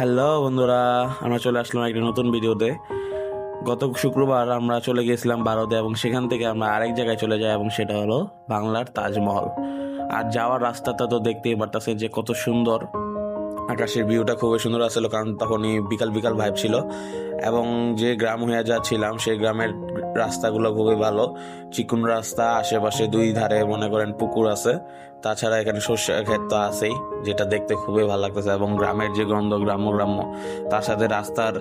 Hello বন্ধুরা, আমরা চলে আসলাম একটা নতুন ভিডিওতে। গত শুক্রবার আমরা চলে গিয়েছিলাম ভারতে এবং সেখান থেকে আমরা আরেক জায়গায় চলে যাই এবং সেটা হলো বাংলার তাজমহল। আর যাওয়ার রাস্তাটা তো দেখতেই পারতেছে যে কত সুন্দর। আকাশের ভিউটা খুবই সুন্দর আসছিল, কারণ তখনই বিকাল বিকাল ভাইব ছিল। এবং যে গ্রাম হয়ে যাচ্ছিলাম সেই গ্রামের রাস্তাগুলো খুবই ভালো, চিকন রাস্তা, আশেপাশে দুই ধারে মনে করেন পুকুর আছে। তাছাড়া এখানে সর্ষের ক্ষেত তো আছেই, যেটা দেখতে খুবই ভালো লাগতেছে। এবং গ্রামের যে গন্ধ, গ্রাম্য গ্রাম্য, তার সাথে রাস্তার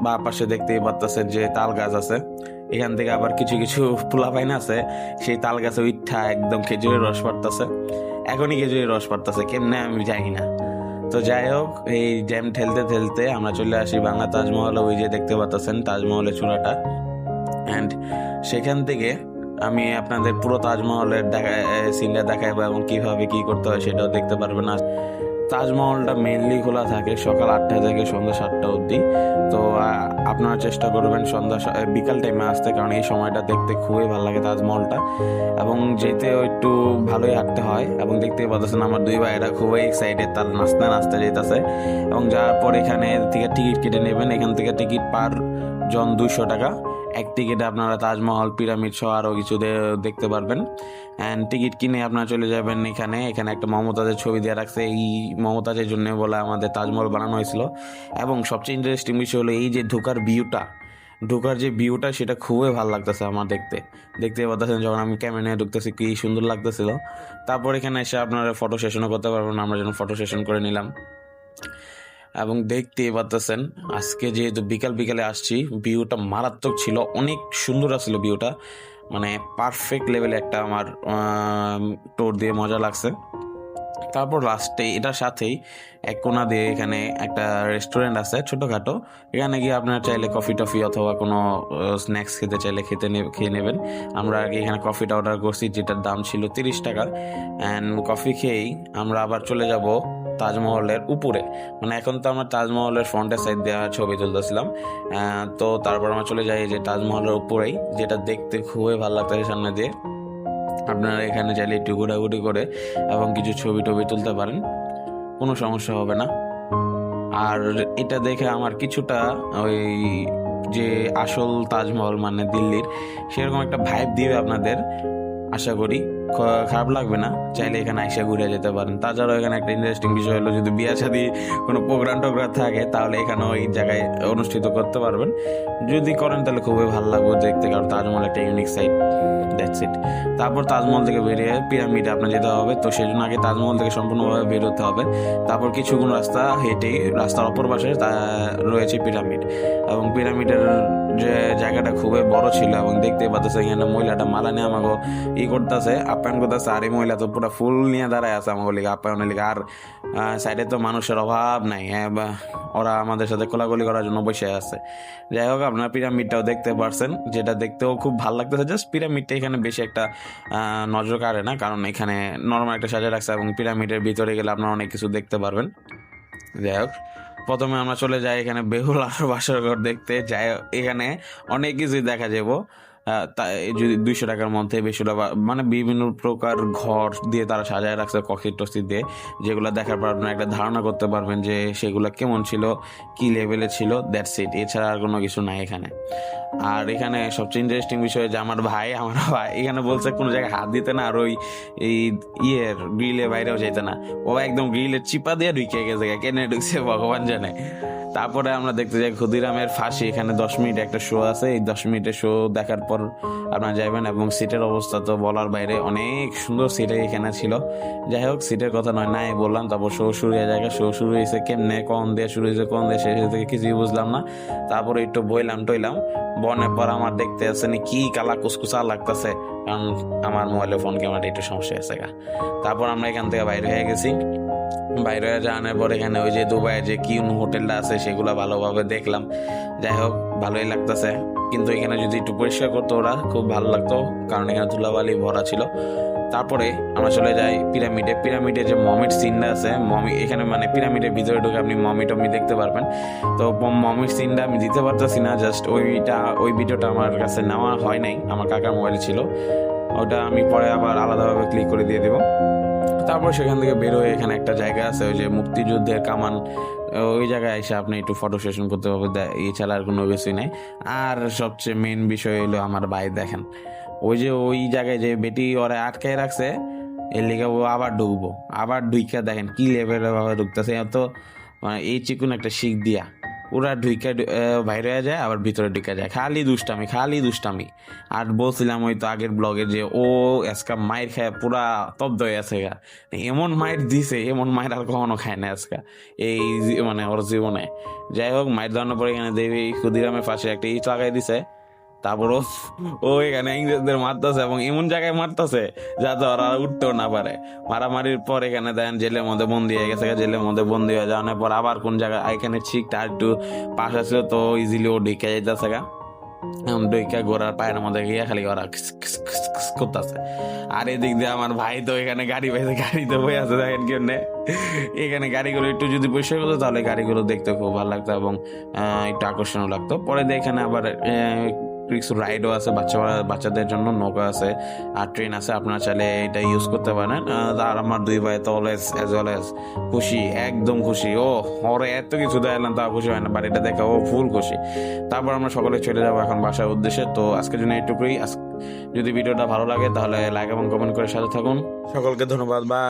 বা পাশে দেখতেই পারতেছেন যে তাল গাছ আছে। এখান থেকে আবার কিছু কিছু পোলাপাইন আছে, সেই তাল গাছে উঠা একদম খেজুরের রস পাড়তেছে। এখনই খেজুরের রস পাড়তেছে, কেমনে আমি জানি না। তো যাই হোক, এই জ্যাম ঠেলতে ঠেলতে আমরা চলে আসি বাংলা তাজমহল। ওই যে দেখতে পাচ্ছেন তাজমহলের চূড়াটা। অ্যান্ড সেখান থেকে আমি আপনাদের পুরো তাজমহলের সিনটা দেখাবো এবং কিভাবে কি করতে হয় সেটাও দেখতে পারবেন। আর তাজমহলটা মেইনলি খোলা থাকে সকাল 8টা থেকে সন্ধ্যা 7টা অবধি। তো আপনারা চেষ্টা করবেন বিকাল টাইমে আসতে, কারণ এই সময়টা দেখতে খুবই ভালো লাগে তাজমহলটা। এবং যেতেও একটু ভালোই হাঁটতে হয়। এবং দেখতেই পাচ্ছেন আমার দুই ভাইয়েরা খুবই এক্সাইটেড, তার নাচতে নাচতে যেতেছে। এবং যাওয়ার পর এখানে থেকে টিকিট কেটে নেবেন। এখান থেকে টিকিট পার জন 200 টাকা। এক টিকিটে আপনারা তাজমহল, পিরামিড সহ আরও কিছু দেখতে পারবেন। অ্যান্ড টিকিট কিনে আপনারা চলে যাবেন এখানে। এখানে একটা মমতাজের ছবি দিয়ে রাখছে, এই মমতাজের জন্য বলে আমাদের তাজমহল বানানো হয়েছিল। এবং সবচেয়ে ইন্টারেস্টিং বিষয় হলো এই যে ঢোকার যে ভিউটা সেটা খুবই ভালো লাগতেছে আমার দেখতে পাচ্ছেন। যখন আমি ক্যামেরা নিয়ে ঢুকতেছি কি সুন্দর লাগতেছিল। তারপর এখানে এসে আপনারা ফটো সেশনও করতে পারবেন, আমরা যেন ফটো সেশন করে নিলাম। এবং দেখতেই পাচ্ছেন আজকে যেহেতু বিকাল বিকালে আসছি, ভিউটা মারাত্মক ছিল, অনেক সুন্দর আসছিল ভিউটা, মানে পারফেক্ট লেভেলে একটা আমার টোর দিয়ে মজা লাগছে। তারপর লাস্টে এটার সাথেই এক কোণা দিয়ে এখানে একটা রেস্টুরেন্ট আছে ছোটোখাটো। এখানে গিয়ে আপনারা চাইলে কফি টফি অথবা কোনো স্ন্যাক্স খেতে চাইলে খেয়ে নেবেন। আমরা আগে এখানে কফিটা অর্ডার করছি, যেটার দাম ছিল 30 টাকা। অ্যান্ড কফি খেয়েই আমরা আবার চলে যাব তাজমহলের উপরে। মানে এখন তো আমরা তাজমহলের ফ্রন্টের সাইড দিয়ে ছবি তুলতেছিলাম। তো তারপর আমরা চলে যাই যে তাজমহলের উপরেই, যেটা দেখতে খুবই ভালো লাগতেছে সামনে দিয়ে। আপনারা এখানে চাইলে একটু ঘোরাঘুরি করে এবং কিছু ছবি টবি তুলতে পারেন, কোনো সমস্যা হবে না। আর এটা দেখে আমার কিছুটা ওই যে আসল তাজমহল মানে দিল্লির সেরকম একটা ভাইব দিবে আপনাদের, আশা করি খারাপ লাগবে না। চাইলে এখানে আইসা ঘুরে যেতে পারেন। তাছাড়াও এখানে একটা ইন্টারেস্টিং বিষয় হলো, যদি বিয়ে শাদী কোনো প্রোগ্রাম টোগ্রাম থাকে তাহলে এখানে ওই জায়গায় অনুষ্ঠিত করতে পারবেন। যদি করেন তাহলে খুবই ভালো লাগবে দেখতে, কারণ তাজমহল একটা ইউনিক সাইট। That's it. তারপর তাজমহল থেকে বেরিয়ে পিরামিডে আপনার যেতে হবে। তো সেই জন্য আগে তাজমহল থেকে সম্পূর্ণভাবে বের হতে হবে। তারপর কিছুক্ষণ রাস্তা হেঁটেই রাস্তার অপর পাশে রয়েছে পিরামিড। এবং পিরামিডের যে জায়গাটা খুবই বড় ছিল। এবং দেখতে পাচ্ছেন এখানে মহিলাটা মালা নিয়ে আমাকে করতেছে, আপ্যায়ন করতেছে। আর এই মহিলা তো পুরো ফুল নিয়ে দাঁড়ায় আছে আমাকে লিখে আপ্যায়নের লিখে। আর সাইডে তো মানুষের অভাব নাই, ওরা আমাদের সাথে কোলাকুলি করার জন্য বসে আছে। যাই হোক, আপনারা পিরামিডটাও দেখতে পারছেন, যেটা দেখতেও খুব ভালো লাগতেছে। জাস্ট পিরামিডটা এখানে বেশি একটা নজর কাড়ে না, কারণ এখানে নর্মাল একটা সাজা রাখছে। এবং পিরামিডের ভিতরে গেলে আপনারা অনেক কিছু দেখতে পারবেন। যাই হোক, প্রথমে আমরা চলে যাই এখানে বেহুল আর বাসর ঘর দেখতে। যাই এখানে অনেক কিছুই দেখা যাবো। যদি 200 টাকার মধ্যে বেশুরা মানে বিভিন্ন প্রকার ঘর দিয়ে তারা সাজায় রাখছে কক্সি টক্সি দিয়ে, যেগুলো দেখার পর আপনারা একটা ধারণা করতে পারবেন যে সেগুলো কেমন ছিল, কি লেভেলে ছিল। দ্যাটস ইট, এছাড়া আর কোনো কিছু নাই এখানে। আর এখানে সবচেয়ে ইন্টারেস্টিং বিষয় যে আমার ভাই এখানে বলছে কোনো জায়গায় হাত দিতে না, আর ওই এই গ্রিলের বাইরেও যেতে না। ও একদম গ্রিলের চিপা দিয়ে ঢুকে গেছে, কেনে ঢুকছে ভগবান জানে। তারপরে আমরা দেখতে যাই ক্ষুদিরামের ফাঁসি। এখানে 10 মিনিট একটা শো আছে। এই 10 মিনিটের শো দেখার পর আপনারা যাবেন। এবং সিটের অবস্থা তো বলার বাইরে, অনেক সুন্দর সিটে এখানে ছিল। যাই হোক, সিটের কথা নাই বললাম। তারপর শো শুরু হয়ে যায়। শো শুরু হয়েছে কেমনে, কোন দিয়ে শুরু হয়েছে, কোন দিয়ে শেষ থেকে কিছুই বুঝলাম না। তারপরে একটু বইলাম টইলাম বনের পর আমার দেখতে আসছে কি কালা কুসকুসা লাগতেছে, কারণ আমার মোবাইলে ফোন ক্যামেরাটা একটু সমস্যা আছে। তারপর আমরা এখান থেকে বাইরে হয়ে গেছি। বাইরে যাওয়ার পর এখানে ওই যে দুবাইয়ের যে কিউন হোটেলটা আছে সেগুলো ভালোভাবে দেখলাম। যাই হোক, ভালোই লাগতেছে। কিন্তু এখানে যদি একটু পরিষ্কার করতো ওরা খুব ভালো লাগতো, কারণ এখানে ধুলাবালি ভরা ছিল। তারপরে আমরা চলে যাই পিরামিডে যে মমির সিনটা আছে, এখানে মানে পিরামিডের ভিতরে ঢুকে আপনি মমি টমি দেখতে পারবেন। তো মমির সিনটা আমি দিতে পারতেছি না, জাস্ট ওই ভিডিওটা আমার কাছে নেওয়া হয় নাই, আমার কাকার মোবাইলে ছিল। ওটা আমি পরে আবার আলাদাভাবে ক্লিক করে দিয়ে দেবো। তারপর সেখান থেকে বের হয়ে এখানে একটা জায়গা আছে, ওই যে মুক্তিযুদ্ধের কামান ওই জায়গায় এসে আপনি একটু ফটো সেশন করতে পারবেন, এছাড়া আর কোনো কিছুই নাই। আর সবচেয়ে মেন বিষয় হলো আমার ভাই, দেখেন ওই যে ওই জায়গায় যে বেটি ওরা আটকায় রাখছে, এর লিগে ও আবার ঢুকবো, আবার ঢুইকা দেখেন কি লেভেলের ভাবে ঢুকতেছে, এত মানে এই চিকুন একটা শিখ দিয়া ওরা ঢুইকা বাইরে হয়ে যায়, আবার ভিতরে ঢুকা যায়, খালি দুষ্টামি খালি দুষ্টামি। আর বলছিলাম ওই তো আগের ব্লগে যে ও আজকা মায়ের খায় পুরা তব্দ হয়ে আছে গা, এমন মায়ের দিছে, এমন মায়ের আর কখনো খায় না আজকা এই মানে ওর জীবনে। যাই হোক, মায়ের দাঁড়ানোর পরে এখানে দেবী ক্ষুদিরামের পাশে একটা ইট লাগাই দিছে, তারপরও ও এখানে ইংরেজদের মারতেছে এবং এমন জায়গায় মারতেছে যাতে ওরা উঠতেও না পারে। মারামারির পর এখানে দেখেন জেলের মধ্যে বন্দি হয়ে গেছে, জেলের মধ্যে বন্দি হয়ে যাওয়ার পর আবার কোন জায়গায় এখানে ঠিকটা একটু পাশ আছে, তো ইজিলি ও ঢেকে যাইতেছে গা, ডইকা ঘোড়ার পায়ের মধ্যে গিয়ে খালি ওরা করতেছে। আর এদিক দিয়ে আমার ভাই তো এখানে গাড়ি পাইছে, গাড়িতে বই আছে দেখেন কেমনে। এখানে গাড়িগুলো একটু যদি পরিষ্কার করতো তাহলে গাড়িগুলো দেখতে খুব ভালো লাগতো এবং একটু আকর্ষণীয় লাগতো। পরে দিয়ে এখানে আবার কিছু রাইডও আছে, বাচ্চাদের জন্য নৌকা আছে আর ট্রেন আছে, আপনারা চাইলে এটা ইউজ করতে পারেন। আর আমার দুই ভাই তো অলওয়েজ অ্যাজ ওয়েল অ্যাজ খুশি, একদম খুশি। ও ওরে এত কিছু দেখলাম তাও খুশি হয় না, বাট এটা দেখা ও ফুল খুশি। তারপর আমরা সকলে চলে যাবো এখন বাসার উদ্দেশ্যে। তো আজকের জন্য এইটুকুই। যদি ভিডিওটা ভালো লাগে তাহলে লাইক এবং কমেন্ট করে সাথে থাকুন। সকলকে ধন্যবাদ। বা